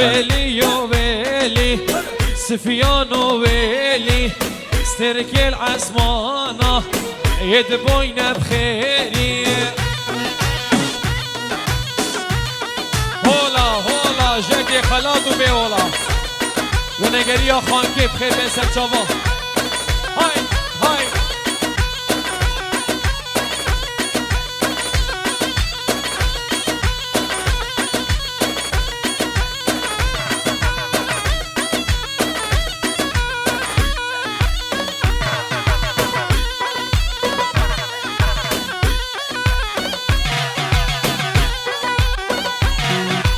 ويلي يا ويلي سفيان ويلي استرك العسمانة يدبوينا بخيري هولا هولا جاكي خلاط وبيولا ونقريا خانكي بخير بين سرچاوا هاي هاي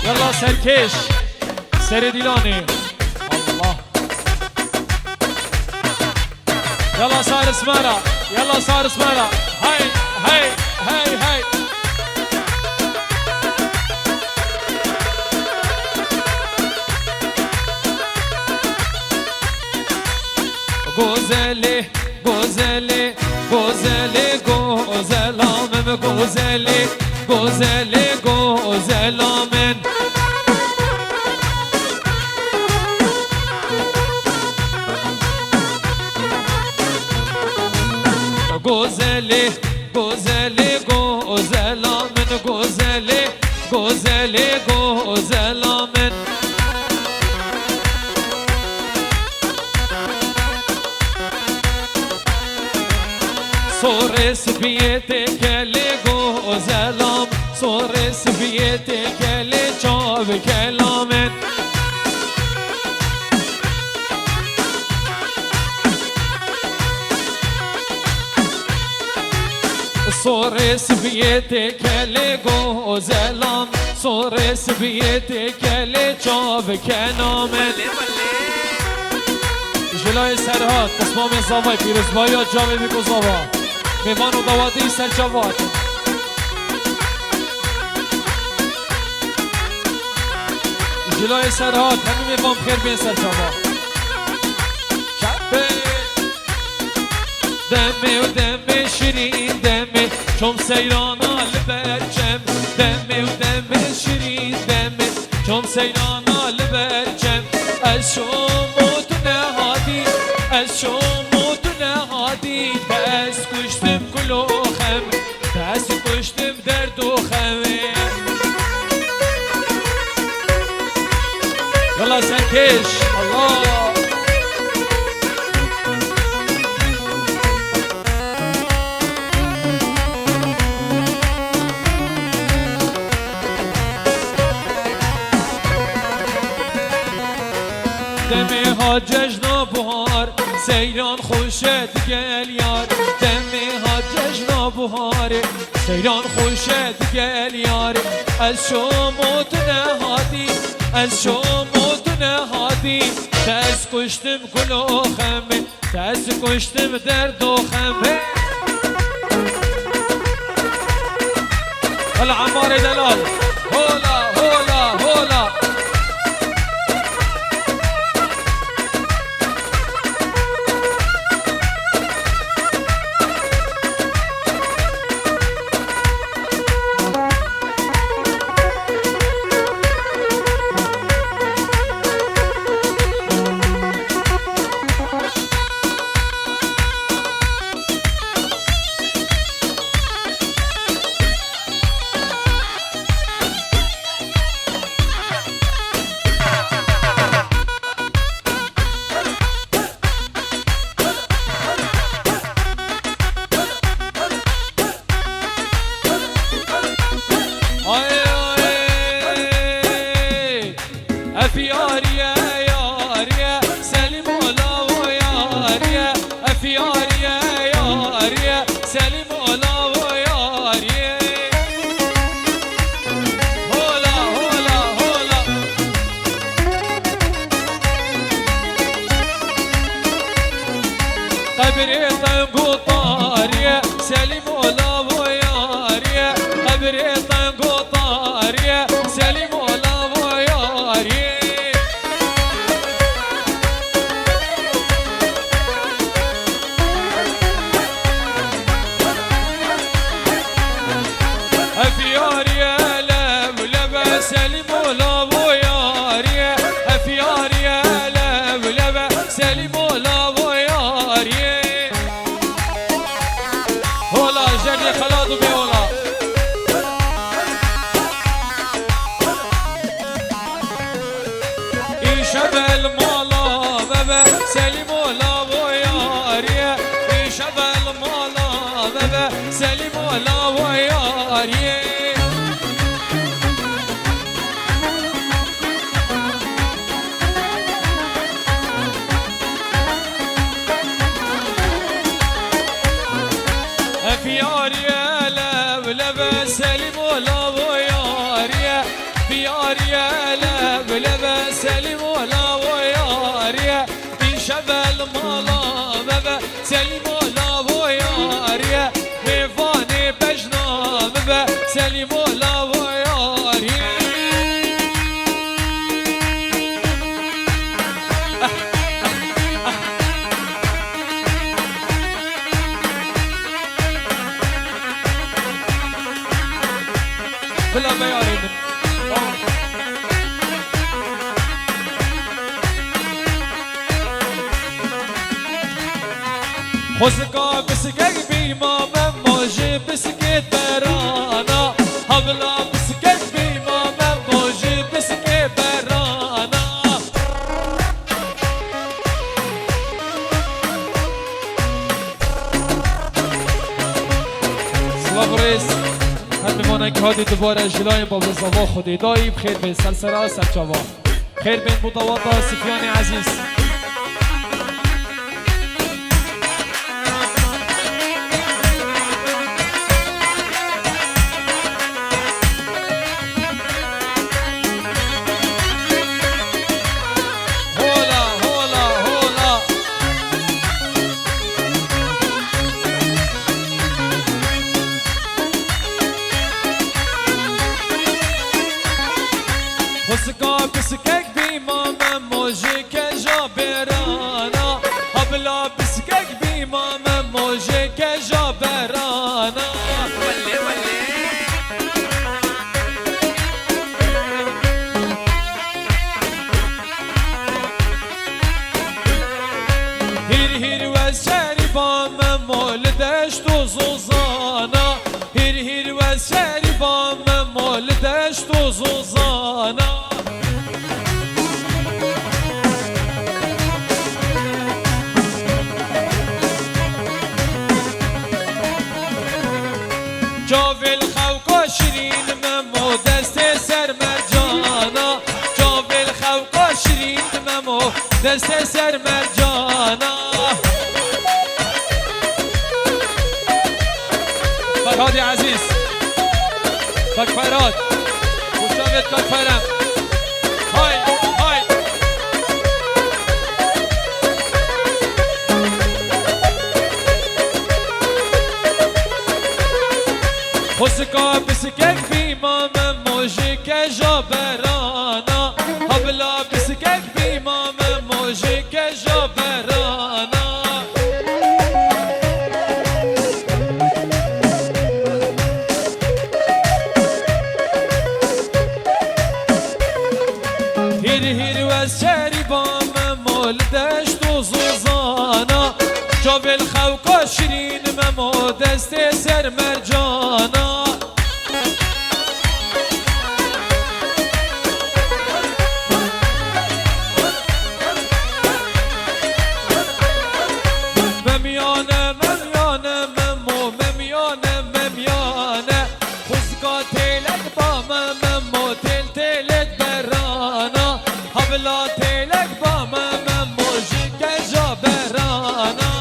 يلا سركش سر ديلاني الله يلا صار اسمارا يلا صار اسمارا هاي هاي هاي هاي غزلي غزلي غزلي غزلامم غزلي غزلي غزلامن غزلي غزلي غزلامن غزلي غزلي غزلامن صورس بيتك اللي غزلام صورس بيتك اللي جاب كلامن صورس بيتك اللي غزلام صورس بيتك اللي جاب كلامن جلوی سرهات قسمام زاوای پیروزبایی جامعه میگوزاوا میوان و دوادی سرچاوات جلوی سرهات همین میوان خیر بین سرچاوا شبه دمی و دمی شیرین دمی چون سیرانا لبرچم دمی و دمی شیرین دمی چون سیرانا لبرچم از شما از شما تو نهادی دست کشتم کلو خم دست کشتم درد و خمه یلا سنکش الله دمی ها جشن و بهار سیران خوشت گل یار دمی ها جشن و بهار سیران خوشت گل یار از شما تو نهادی از شما تو نهادی دست کشتم گل و خمه دست کشتم درد و خمه هلا عمار دلال هولا هولا هولا سلیم و لا و یاریه سلیم و لاو یاریه میوان بجنام به سلیم و لاو یاریه بلا ما یاری من خزقا بسكك بإمام موجي بسكت برانا هبلا بسكك بإمام موجي بسكت برانا سلام رئيس هم میمانه که هادی دوباره جلای باب زوا خودی دایی بخیر به سلسله سرچاوا خیر بین متواضع سفیان عزیز خسکا بسکک بیمام موجی که جا برانا هبلا بسکک بیمام موجی که جا برانا ولی ولی هیر هیر و شریفام مول دشت و زوزانا هیر هیر و شریفام مول دشت و زوزانا جاویل خوکا شیرین ممو دست سر مرجانا جاویل خوکا شیرین ممو دست سر مرجانا فرهادی عزیز بک فرهاد خوشاوید بک فرم های های خسکا بسکک بیمام موجی که جا برانا هبلا بسکک بیمام موجی که جا برانا هیر هیر و شریبام مول دشت و زوزانا جاویل خوکا شیرین ممو دست سر مرجانا ممیانه ممیانه ممو ممیانه ممیانه خزگا تیلک با ممو تیل تیلک برانا حبلا تیلک با ممو جگه جا برانا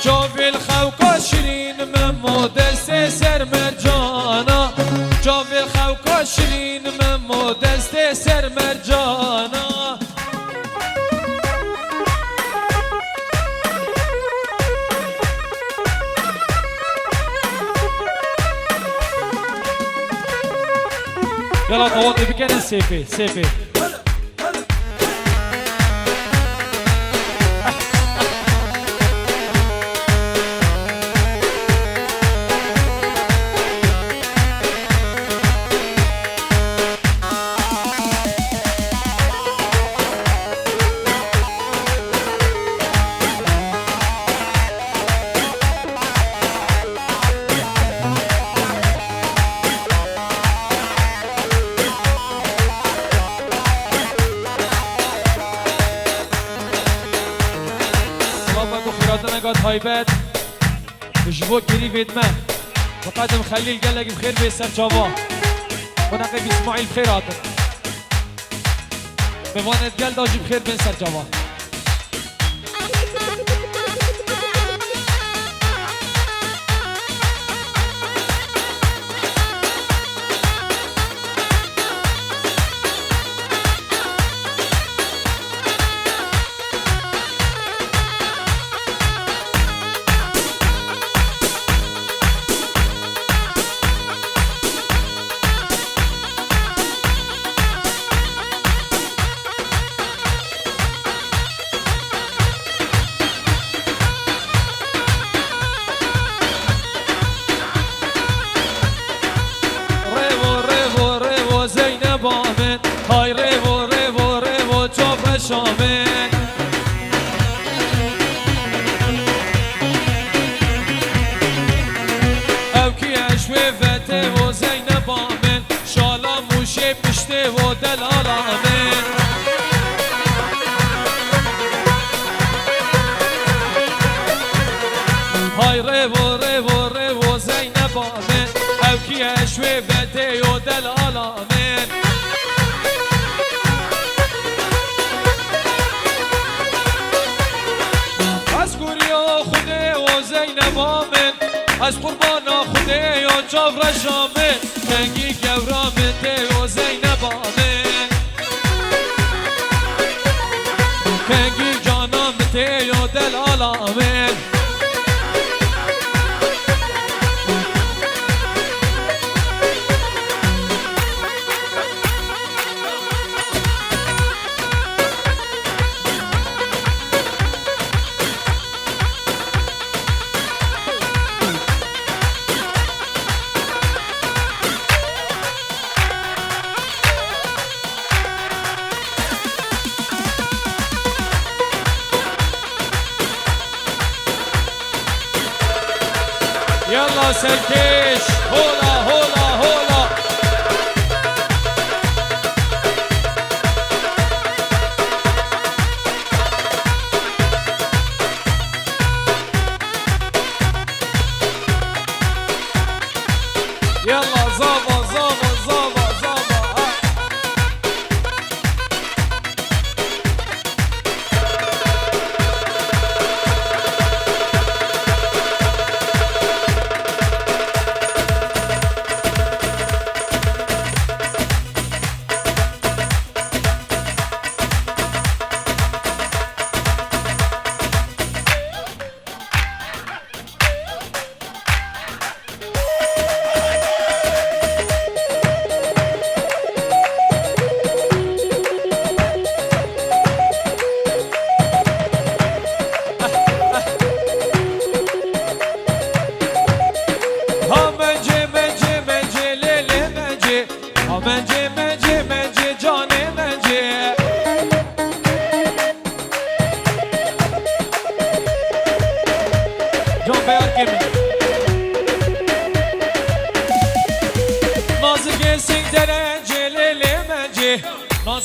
جاویل خوکا شیرین ممو دست سر مرجانا جاویل خوکا شیرین ممو دست سر مرجانا يلا قواطي بكان سيفي سيفي قد هايبات وجبوك قريب من وقدم خليل قال لك بخير بيسر جابا ونقي اسماعيل بخير هاتف بمانت قال داجي بخير بيسر جابا شامل او کی اشوفته و زینب آمن شالا موشه پشته و دلال آمن های رو زینب آمن او کی اشوفته و دلال آمن از گوریا خوده و زینب آمن از قربانا خوده یا چاور شامل کنگی گورامته و زینب آمن کنگی جانامته یا دلال آمن يلا سركيش هولا هولا هولا يلا زابا زابا زابا زابا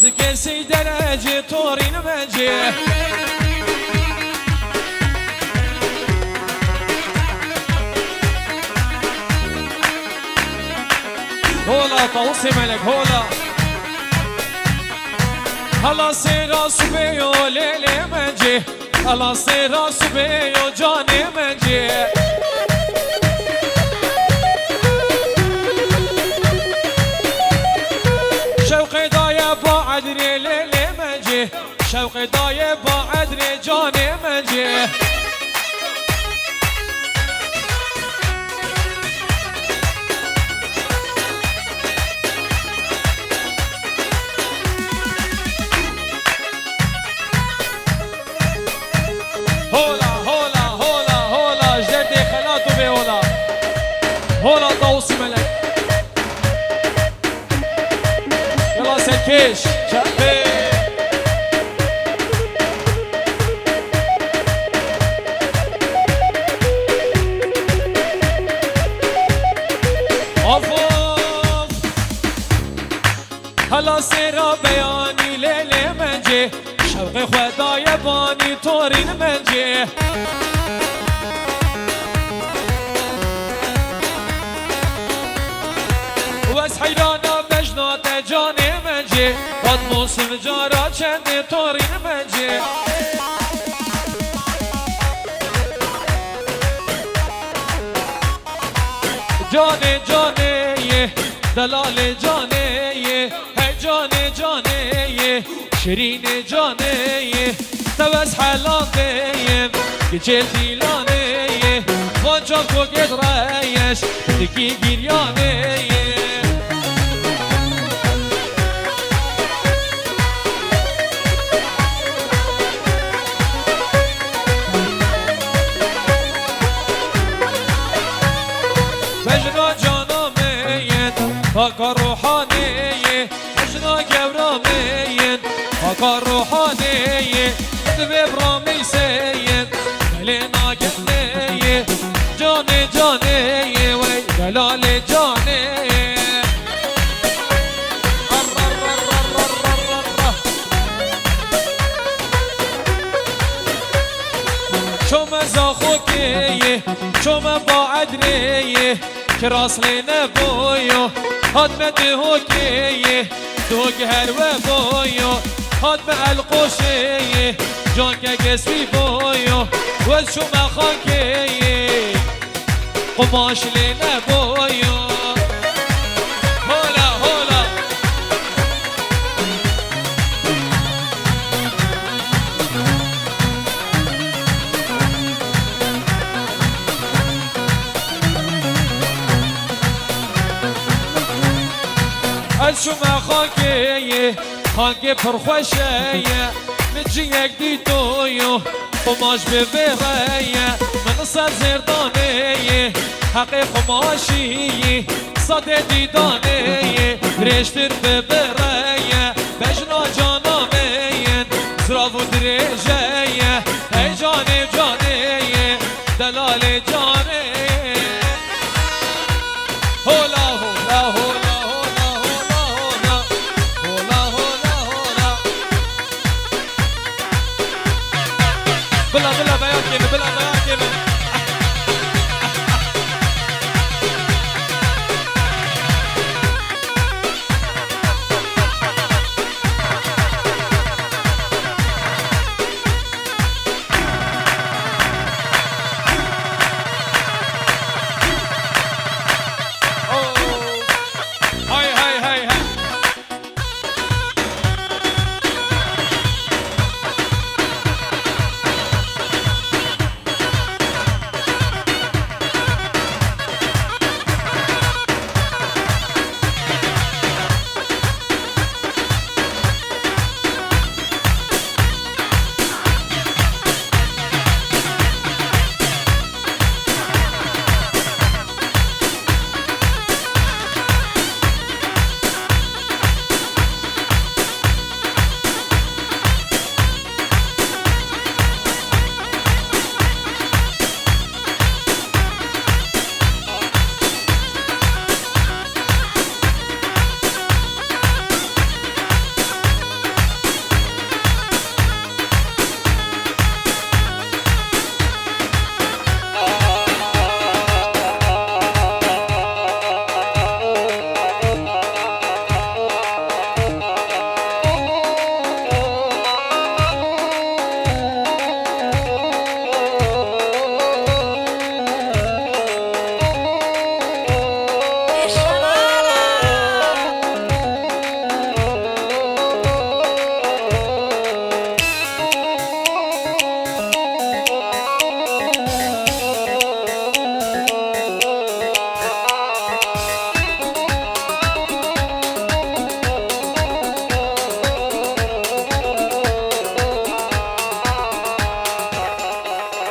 نازك سيد درجة طورين منجي هولا طوسي ملك هولا هلا سيرا سبيو ليلي منجي هلا سيرا سبيو جاني منجي شوقي ضايع بعدري ليلي منجي شوقي ضايع بعدري جاني منجي هولا هولا هولا هولا جدي خلاته بهولا هولا طوسي ملك يلا سلكيش شقي اوف هلا سيرا بياني ليلي منجي شوقي خدا يباني طورين منجي بس حيرانا مجنات جاني منجي قد موسم جارا چند طورين منجي جاني جاني دلال جاني هي جاني جاني شيرين جاني توس حلاني گچل دیلانه وانجا کو گد رایش دکی گیریانه مجنا جانامه پاکا روحانه مجنا گورامه حقا روحاني دبي برامي سيد لنا قلني جاني جاني وي دلالي جاني شوم زاخوكي شوم بعدري كراس لنا بويو هاد مدهوكي دوق هلوى بويو هاد مع القوشي جانك قسوي بويو والشوم خاكي قماش لنا بويو هولا هولا الشوم خاكي خاكي فرخوشية متجيك دي تويو قماش ببراية من صد زردانية حقي قماشي صد ديدانية دريشتر ببراية بجنا جانامية زراف ودريجية هي جاني جانية دلالي جاني هولا هولا هولا بلا بلا بيان كيف بلا بيان